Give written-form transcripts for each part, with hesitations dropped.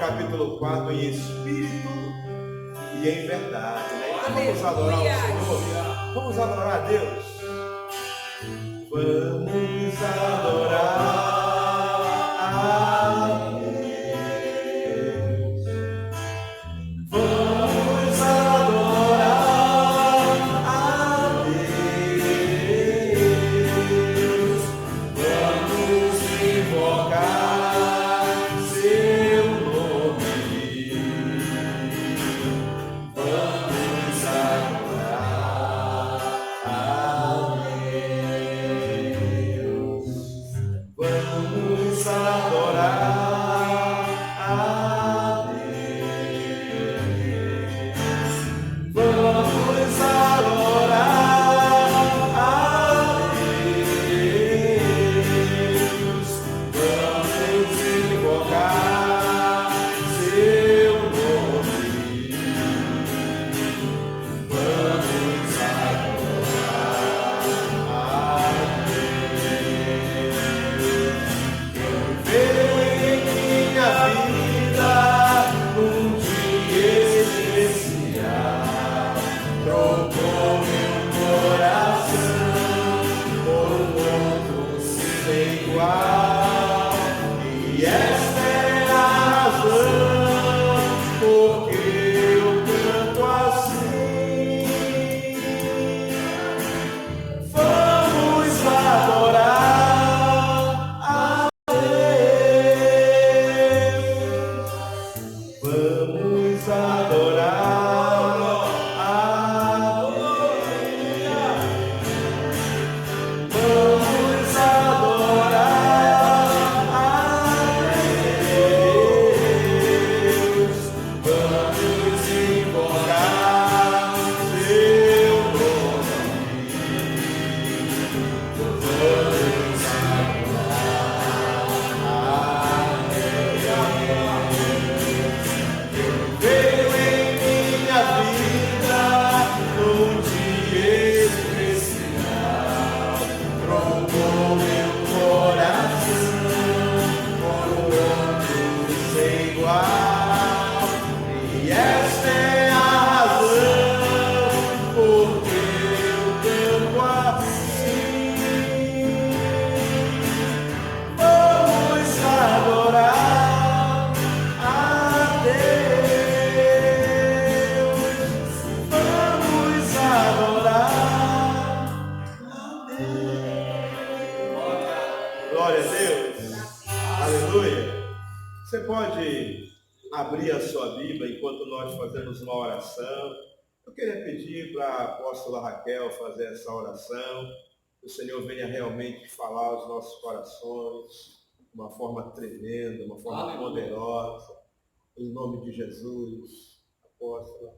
capítulo 4, em espírito e em verdade. Né? Então vamos adorar o Senhor. Vamos adorar a Deus. Vamos adorar a Deus. Vamos adorar a Deus. Vamos invocar seu nome. Vamos adorar a Deus. Vamos adorar a Deus. Vamos adorar a Deus. Vamos invocar seu nome. Vamos adorar a Deus. Veio em minha vida um dia especial, trocou meu coração por um outro sem igual, e esta é a razão porque eu canto assim. Vamos adorar a Deus. Vamos adorar a Deus. Vamos adorar a Deus. Vamos invocar seu nome. Vamos adorar a Deus. Veio em minha vida num dia especial, trocou meu coração por um outro sem igual, e esta é a razão porque eu canto assim. Vamos adorar a Deus. Vamos adorar a Deus. Glória a Deus. Aleluia. Você pode abrir a sua Bíblia enquanto nós fazemos uma oração. Eu queria pedir para a apóstola Raquel fazer essa oração. Que o Senhor venha realmente falar aos nossos corações de uma forma tremenda, uma forma poderosa. Em nome de Jesus, apóstola.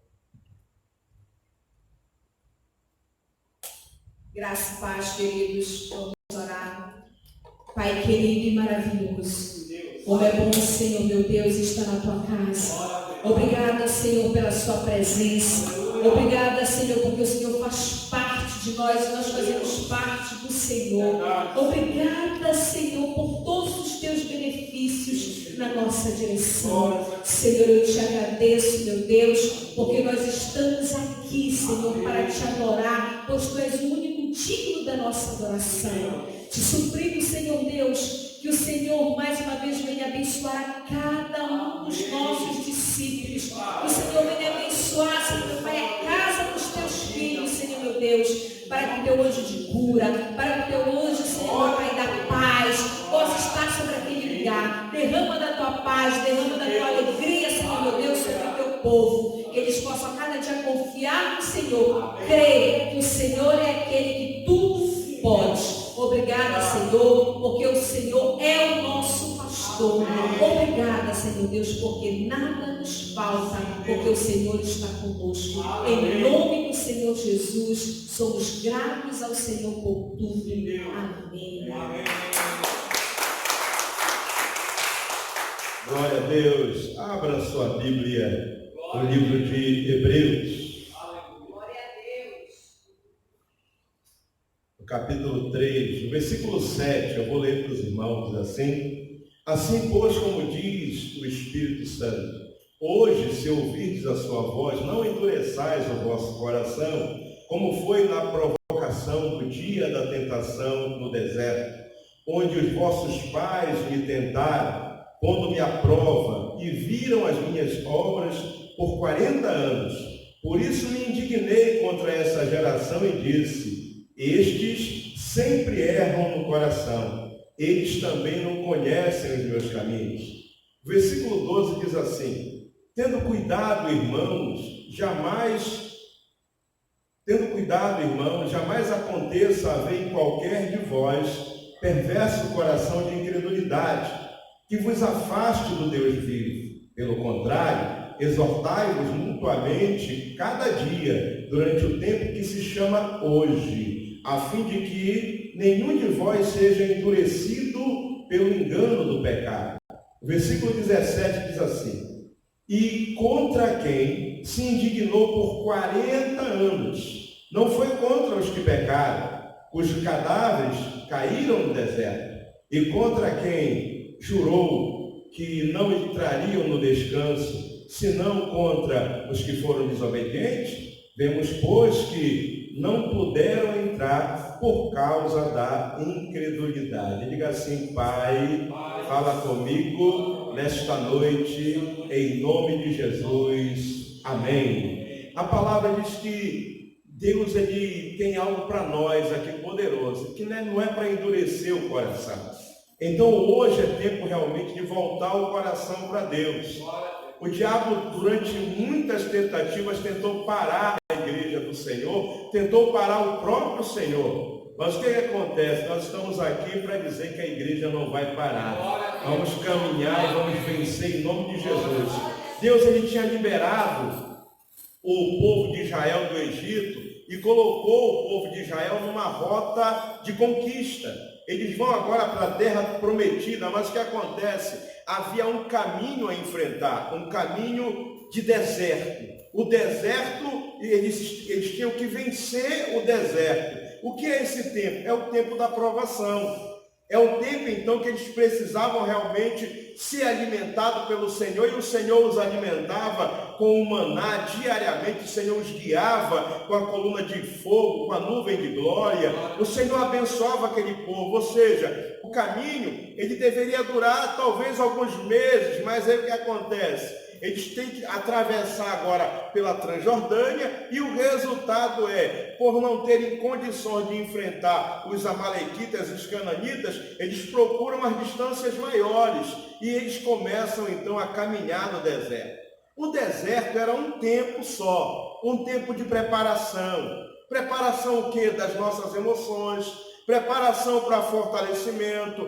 Graça e paz, queridos, vamos orar. Pai querido e maravilhoso, como é bom, Senhor, meu Deus, estar na tua casa. Obrigada, Senhor, pela sua presença. Obrigada, Senhor, porque o Senhor faz parte de nós e nós fazemos parte do Senhor. Obrigada, Senhor, por todos os teus benefícios na nossa direção. Senhor, eu te agradeço, meu Deus, porque nós estamos aqui, Senhor, para te adorar, pois tu és o único digno da nossa adoração. Te suplico, Senhor Deus, que o Senhor mais uma vez venha abençoar a cada um dos nossos discípulos. Que o Senhor venha abençoar, Senhor Pai, a casa dos teus filhos, Senhor meu Deus, para que o teu anjo de cura, para que o teu anjo, Senhor Pai, da paz, possa estar sobre aquele lugar. Derrama da tua paz, derrama da tua alegria, Senhor meu Deus, sobre o teu povo. Que eles possam a cada dia confiar no Senhor, crer que o Senhor é aquele que tudo pode. Obrigada, Senhor, porque o Senhor é o nosso pastor. Obrigada, Senhor Deus, porque nada nos falta, porque o Senhor está conosco. Em nome do Senhor Jesus, somos gratos ao Senhor por tudo. Amém. Glória a Deus. Abra sua Bíblia no livro de Hebreus. No capítulo 3, no versículo 7, eu vou ler para os irmãos assim. Assim, pois, como diz o Espírito Santo, hoje, se ouvirdes a sua voz, não endureçais o vosso coração, como foi na provocação do dia da tentação no deserto, onde os vossos pais me tentaram, pondo-me à prova, e viram as minhas obras por 40 anos. Por isso me indignei contra essa geração e disse: estes sempre erram no coração, eles também não conhecem os meus caminhos. O versículo 12 diz assim: tendo cuidado, irmãos, jamais aconteça haver em qualquer de vós perverso coração de incredulidade, que vos afaste do Deus vivo. Pelo contrário, exortai-vos mutuamente cada dia, durante o tempo que se chama hoje, a fim de que nenhum de vós seja endurecido pelo engano do pecado. O versículo 17 diz assim: e contra quem se indignou por 40 anos, não foi contra os que pecaram, cujos cadáveres caíram no deserto, e contra quem jurou que não entrariam no descanso, senão contra os que foram desobedientes. Vemos, pois, que não puderam entrar por causa da incredulidade. Diga assim: Pai, fala comigo nesta noite, em nome de Jesus. Amém. A palavra diz que Deus, ele tem algo para nós aqui poderoso, que não é para endurecer o coração. Então hoje é tempo realmente de voltar o coração para Deus. O diabo, durante muitas tentativas, tentou parar a igreja do Senhor, tentou parar o próprio Senhor. Mas o que acontece? Nós estamos aqui para dizer que a igreja não vai parar. Vamos caminhar e vamos vencer em nome de Jesus. Deus, ele tinha liberado o povo de Israel do Egito e colocou o povo de Israel numa rota de conquista. Eles vão agora para a terra prometida, mas o que acontece? Havia um caminho a enfrentar, um caminho de deserto. O deserto, eles tinham que vencer o deserto. O que é esse tempo? É o tempo da provação. É o tempo, então, que eles precisavam realmente ser alimentados pelo Senhor, e o Senhor os alimentava com o maná diariamente. O Senhor os guiava com a coluna de fogo, com a nuvem de glória. O Senhor abençoava aquele povo, ou seja, o caminho, ele deveria durar talvez alguns meses, mas aí o que acontece? Eles têm que atravessar agora pela Transjordânia, e o resultado é, por não terem condições de enfrentar os amalequitas e os cananitas, eles procuram as distâncias maiores, e eles começam então a caminhar no deserto. O deserto era um tempo só, um tempo de preparação. Preparação o quê? Das nossas emoções, preparação para fortalecimento,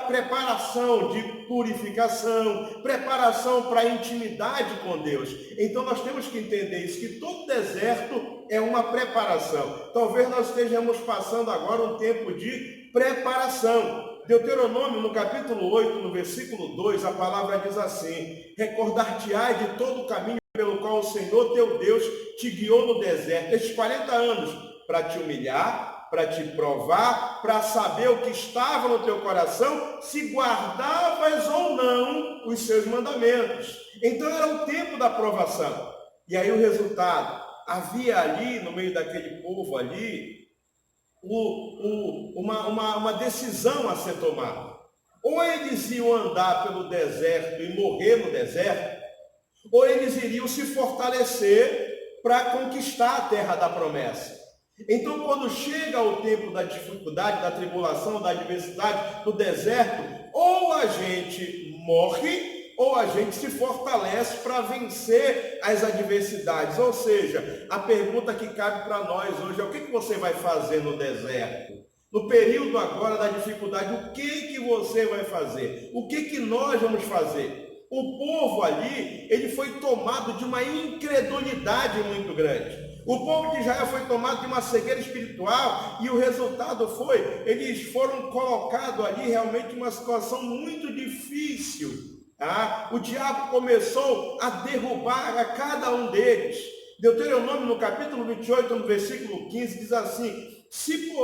preparação de purificação, preparação para intimidade com Deus. Então nós temos que entender isso, que todo deserto é uma preparação. Talvez nós estejamos passando agora um tempo de preparação. Deuteronômio, no capítulo 8, no versículo 2, a palavra diz assim: recordar-te-ás de todo o caminho pelo qual o Senhor teu Deus te guiou no deserto, estes 40 anos, para te humilhar, para te provar, para saber o que estava no teu coração, se guardavas ou não os seus mandamentos. Então era o tempo da provação. E aí o resultado, havia ali, no meio daquele povo ali, uma decisão a ser tomada. Ou eles iam andar pelo deserto e morrer no deserto, ou eles iriam se fortalecer para conquistar a terra da promessa. Então, quando chega o tempo da dificuldade, da tribulação, da adversidade, do deserto, ou a gente morre, ou a gente se fortalece para vencer as adversidades. Ou seja, a pergunta que cabe para nós hoje é: o que você vai fazer no deserto? No período agora da dificuldade, o que você vai fazer? O que nós vamos fazer? O povo ali, ele foi tomado de uma incredulidade muito grande. O povo de Israel foi tomado de uma cegueira espiritual, e o resultado foi, eles foram colocados ali realmente em uma situação muito difícil. O diabo começou a derrubar a cada um deles. Deuteronômio, no capítulo 28, no versículo 15, diz assim: se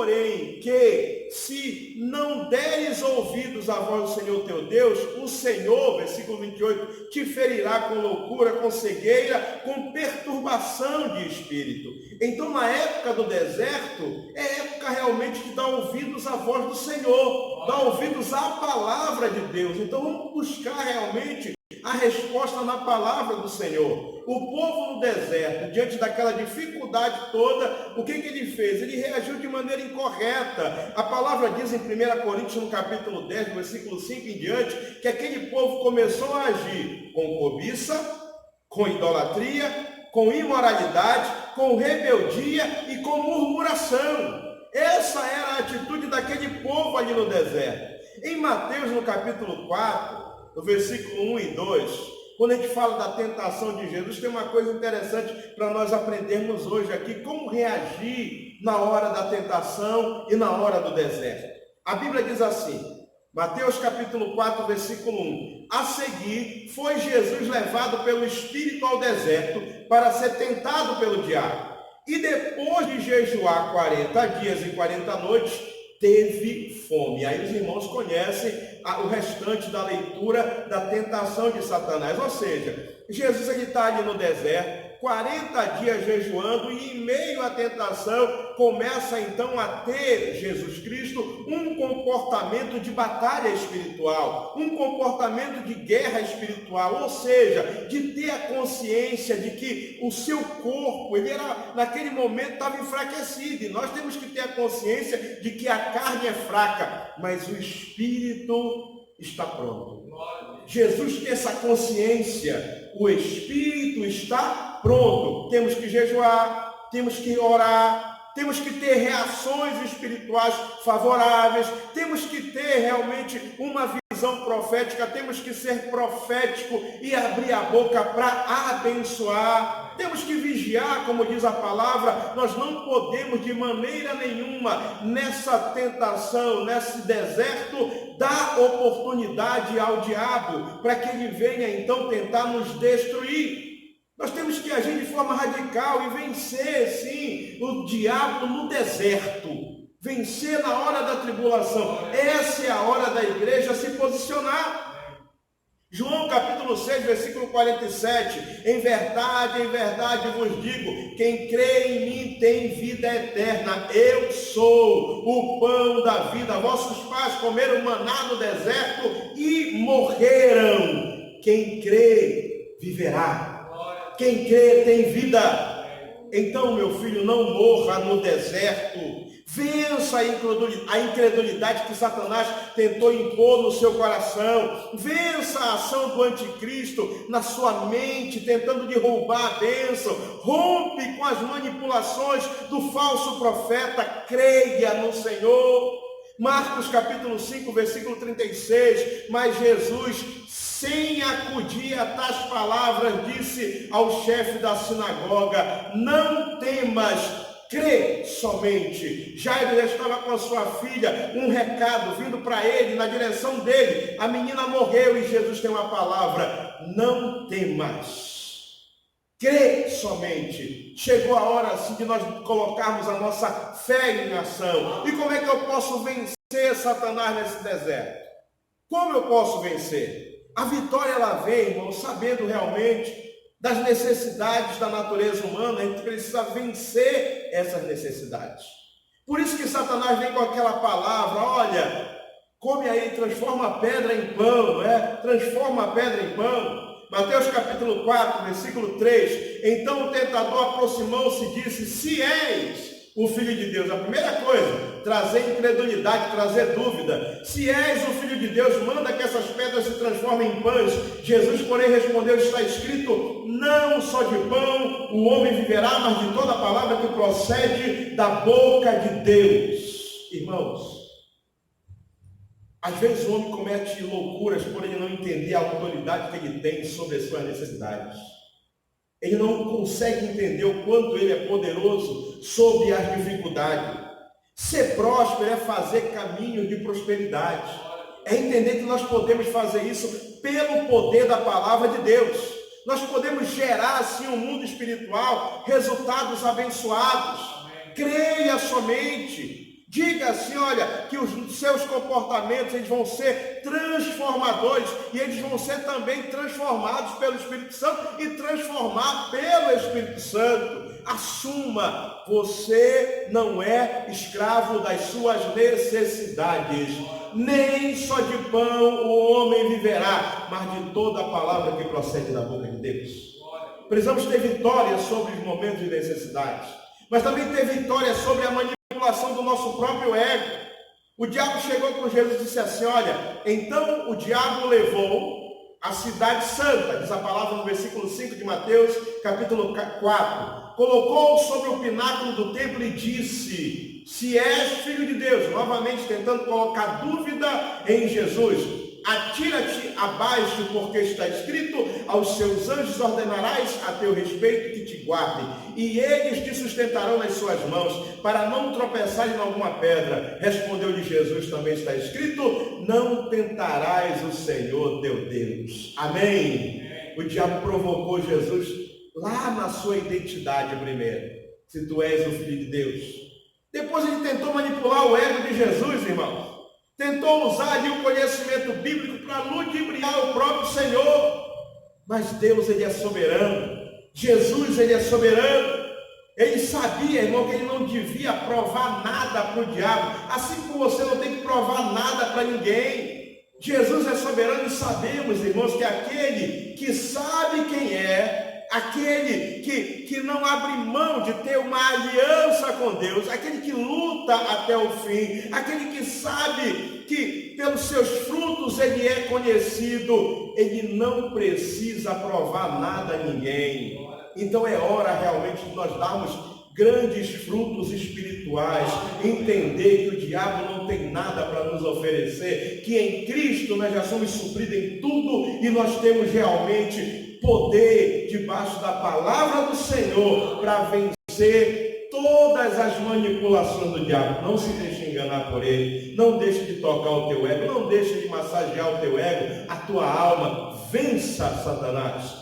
não deres ouvidos à voz do Senhor teu Deus, o Senhor, versículo 28, te ferirá com loucura, com cegueira, com perturbação de espírito. Então, na época do deserto, é época realmente de dar ouvidos à voz do Senhor, dar ouvidos à palavra de Deus. Então, vamos buscar realmente a resposta na palavra do Senhor. O povo no deserto, diante daquela dificuldade toda, o que ele fez? Ele reagiu de maneira incorreta. A palavra diz em 1 Coríntios, no capítulo 10, versículo 5 em diante, que aquele povo começou a agir com cobiça, com idolatria, com imoralidade, com rebeldia e com murmuração. Essa era a atitude daquele povo ali no deserto. Em Mateus, no capítulo 4, no versículo 1 e 2, quando a gente fala da tentação de Jesus, tem uma coisa interessante para nós aprendermos hoje aqui, como reagir na hora da tentação e na hora do deserto. A Bíblia diz assim, Mateus capítulo 4, versículo 1, a seguir foi Jesus levado pelo Espírito ao deserto para ser tentado pelo diabo. E depois de jejuar 40 dias e 40 noites, teve fome. Aí os irmãos conhecem o restante da leitura da tentação de Satanás. Ou seja, Jesus está ali no deserto, 40 dias jejuando, e em meio à tentação começa então a ter Jesus Cristo um comportamento de batalha espiritual, um comportamento de guerra espiritual, ou seja, de ter a consciência de que o seu corpo, ele era, naquele momento estava enfraquecido, e nós temos que ter a consciência de que a carne é fraca, mas o espírito está pronto. Jesus tem essa consciência, o espírito está pronto. Temos que jejuar, temos que orar, temos que ter reações espirituais favoráveis, temos que ter realmente uma visão profética, temos que ser profético e abrir a boca para abençoar. Temos que vigiar, como diz a palavra, nós não podemos de maneira nenhuma, nessa tentação, nesse deserto, dar oportunidade ao diabo, para que ele venha então tentar nos destruir. Nós temos que agir de forma radical e vencer, sim, o diabo no deserto. Vencer na hora da tribulação. Essa é a hora da igreja se posicionar. João capítulo 6, versículo 47, em verdade vos digo, quem crê em mim tem vida eterna, eu sou o pão da vida. Vossos pais comeram maná no deserto e morreram. Quem crê viverá. Quem crê tem vida. Então, meu filho, não morra no deserto. Vença a incredulidade que Satanás tentou impor no seu coração. Vença a ação do anticristo na sua mente, tentando derrubar a bênção. Rompe com as manipulações do falso profeta. Creia no Senhor. Marcos capítulo 5, versículo 36. Mas Jesus, sem acudir a tais palavras, disse ao chefe da sinagoga: não temas, crê somente. Jairo já estava com a sua filha, um recado vindo para ele, na direção dele. A menina morreu e Jesus tem uma palavra: não temas, crê somente. Chegou a hora assim de nós colocarmos a nossa fé em ação. E como é que eu posso vencer Satanás nesse deserto? Como eu posso vencer? A vitória ela vem, irmão, sabendo realmente das necessidades da natureza humana. A gente precisa vencer essas necessidades. Por isso que Satanás vem com aquela palavra: olha, come aí, transforma a pedra em pão, não é? Transforma a pedra em pão. Mateus capítulo 4, versículo 3. Então o tentador aproximou-se e disse: se és o Filho de Deus. A primeira coisa, trazer incredulidade, trazer dúvida. Se és o Filho de Deus, manda que essas pedras se transformem em pães. Jesus, porém, respondeu: está escrito, não só de pão o homem viverá, mas de toda a palavra que procede da boca de Deus. Irmãos, às vezes o homem comete loucuras por ele não entender a autoridade que ele tem sobre as suas necessidades. Ele não consegue entender o quanto ele é poderoso sobre as dificuldades. Ser próspero é fazer caminhos de prosperidade. É entender que nós podemos fazer isso pelo poder da palavra de Deus. Nós podemos gerar assim um mundo espiritual, resultados abençoados. Creia somente. Diga assim, olha, que os seus comportamentos eles vão ser transformadores e eles vão ser também transformados pelo Espírito Santo e transformados pelo Espírito Santo. Assuma, você não é escravo das suas necessidades. Nem só de pão o homem viverá, mas de toda a palavra que procede da boca de Deus. Precisamos ter vitória sobre os momentos de necessidade, mas também ter vitória sobre a manipulação do nosso próprio ego. O diabo chegou com Jesus e disse assim, olha, então o diabo levou a cidade santa, diz a palavra no versículo 5 de Mateus, capítulo 4, colocou sobre o pináculo do templo e disse, se és filho de Deus, novamente tentando colocar dúvida em Jesus, atira-te abaixo, porque está escrito, aos seus anjos ordenarás a teu respeito que te guardem, e eles te sustentarão nas suas mãos, para não tropeçar em alguma pedra. Respondeu-lhe Jesus, também está escrito, não tentarás o Senhor teu Deus. Amém? O diabo provocou Jesus lá na sua identidade primeiro, se tu és o Filho de Deus. Depois ele tentou manipular o ego de Jesus, irmãos. Tentou usar ali o conhecimento bíblico para ludibriar o próprio Senhor. Mas Deus, ele é soberano. Jesus, ele é soberano. Ele sabia, irmão, que ele não devia provar nada para o diabo. Assim como você não tem que provar nada para ninguém. Jesus é soberano e sabemos, irmãos, que aquele que sabe quem é, aquele que não abre mão de ter uma aliança com Deus, aquele que luta até o fim, aquele que sabe que pelos seus frutos ele é conhecido, ele não precisa provar nada a ninguém. Então é hora realmente de nós darmos grandes frutos espirituais, entender que o diabo não tem nada para nos oferecer, que em Cristo nós já somos supridos em tudo e nós temos realmente poder debaixo da palavra do Senhor para vencer todas as manipulações do diabo. Não se deixe enganar por ele, não deixe de tocar o teu ego, não deixe de massagear o teu ego, a tua alma. Vença Satanás.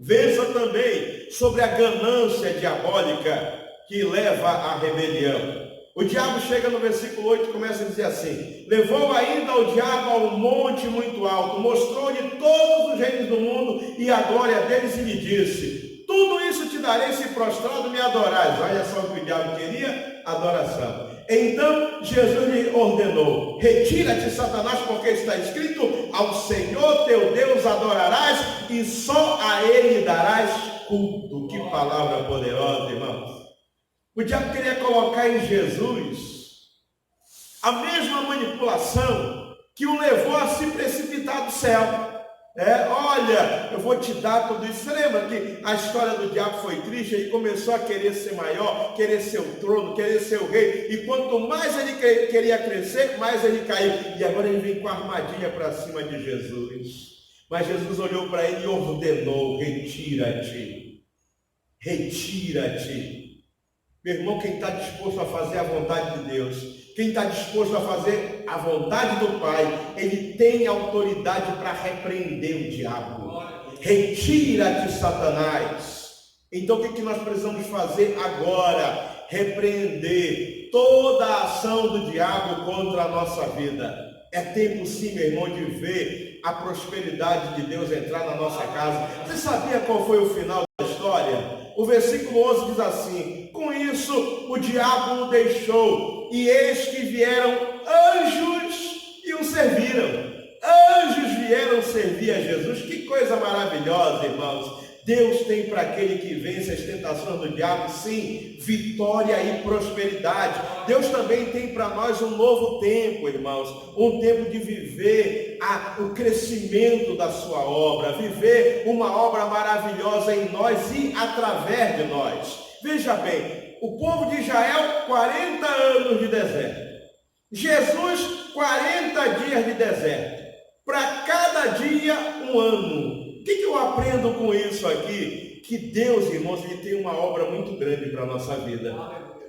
Vença também sobre a ganância diabólica que leva à rebelião. O diabo chega no versículo 8 e começa a dizer assim, levou ainda o diabo a um monte muito alto, mostrou-lhe todos os reinos do mundo e a glória deles e lhe disse, tudo isso te darei se prostrado me adorares. Olha só o que o diabo queria, adoração. Então Jesus lhe ordenou, retira-te Satanás, porque está escrito, ao Senhor teu Deus adorarás e só a ele darás culto. Que palavra poderosa, irmãos. O diabo queria colocar em Jesus a mesma manipulação que o levou a se precipitar do céu. Olha, eu vou te dar tudo isso. Você lembra que a história do diabo foi triste? Ele começou a querer ser maior, querer ser o trono, querer ser o rei. E quanto mais ele queria crescer, mais ele caiu. E agora ele vem com a armadilha para cima de Jesus. Mas Jesus olhou para ele e ordenou, retira-te. Retira-te. Meu irmão, quem está disposto a fazer a vontade de Deus, quem está disposto a fazer a vontade do Pai, ele tem autoridade para repreender o diabo. Retira-te, Satanás. Então o que nós precisamos fazer agora? Repreender toda a ação do diabo contra a nossa vida. É tempo sim, meu irmão, de ver a prosperidade de Deus entrar na nossa casa. Você sabia qual foi o final da história? O versículo 11 diz assim, com isso o diabo o deixou, e eis que vieram anjos e o serviram. Anjos vieram servir a Jesus. Que coisa maravilhosa, irmãos. Deus tem para aquele que vence as tentações do diabo, sim, vitória e prosperidade. Deus também tem para nós um novo tempo, irmãos, um tempo de viver o crescimento da sua obra, viver uma obra maravilhosa em nós e através de nós. Veja bem, o povo de Israel, 40 anos de deserto. Jesus, 40 dias de deserto. Para cada dia, um ano. O que eu aprendo com isso aqui? Que Deus, irmãos, ele tem uma obra muito grande para a nossa vida.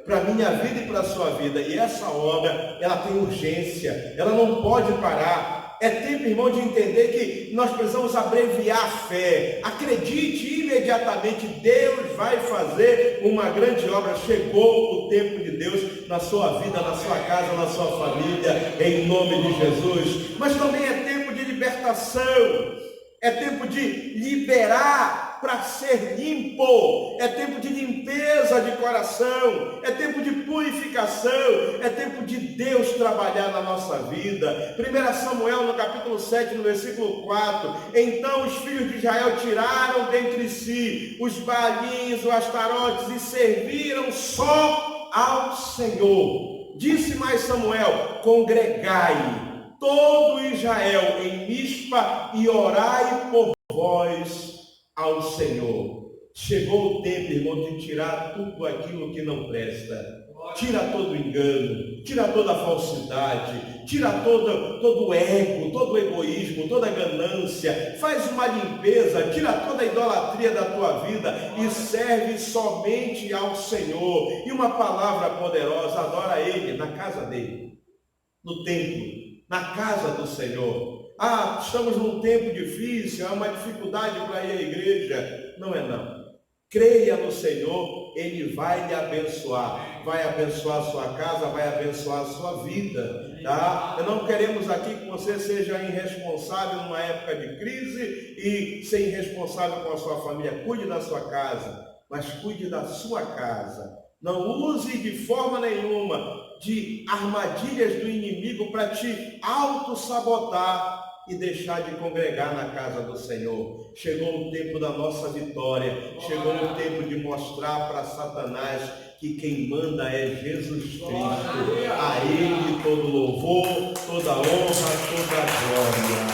Para a minha vida e para a sua vida. E essa obra, ela tem urgência. Ela não pode parar. É tempo, irmão, de entender que nós precisamos abreviar a fé. Acredite imediatamente, Deus vai fazer uma grande obra. Chegou o tempo de Deus na sua vida, na sua casa, na sua família, em nome de Jesus. Mas também é tempo de libertação. É tempo de liberar para ser limpo. É tempo de limpeza de coração. É tempo de purificação. É tempo de Deus trabalhar na nossa vida. 1 Samuel, no capítulo 7, no versículo 4. Então os filhos de Israel tiraram dentre si os baalins, os astarotes e serviram só ao Senhor. Disse mais Samuel: congregai todo Israel em Mispa e orai por vós ao Senhor. Chegou o tempo, irmão, de tirar tudo aquilo que não presta. Tira todo o engano, tira toda a falsidade, tira todo o ego, todo o egoísmo, toda a ganância. Faz uma limpeza, tira toda a idolatria da tua vida e serve somente ao Senhor. E uma palavra poderosa: adora Ele na casa dele, no templo, na casa do Senhor. Estamos num tempo difícil, há uma dificuldade para ir à igreja. Não é não. Creia no Senhor, Ele vai lhe abençoar. Vai abençoar a sua casa, vai abençoar a sua vida. Tá? Não queremos aqui que você seja irresponsável numa época de crise e ser irresponsável com a sua família. Cuide da sua casa, mas cuide da sua casa. Não use de forma nenhuma de armadilhas do inimigo para te auto-sabotar e deixar de congregar na casa do Senhor. Chegou o tempo da nossa vitória. Chegou o tempo de mostrar para Satanás que quem manda é Jesus Cristo. A Ele todo louvor, toda honra, toda glória.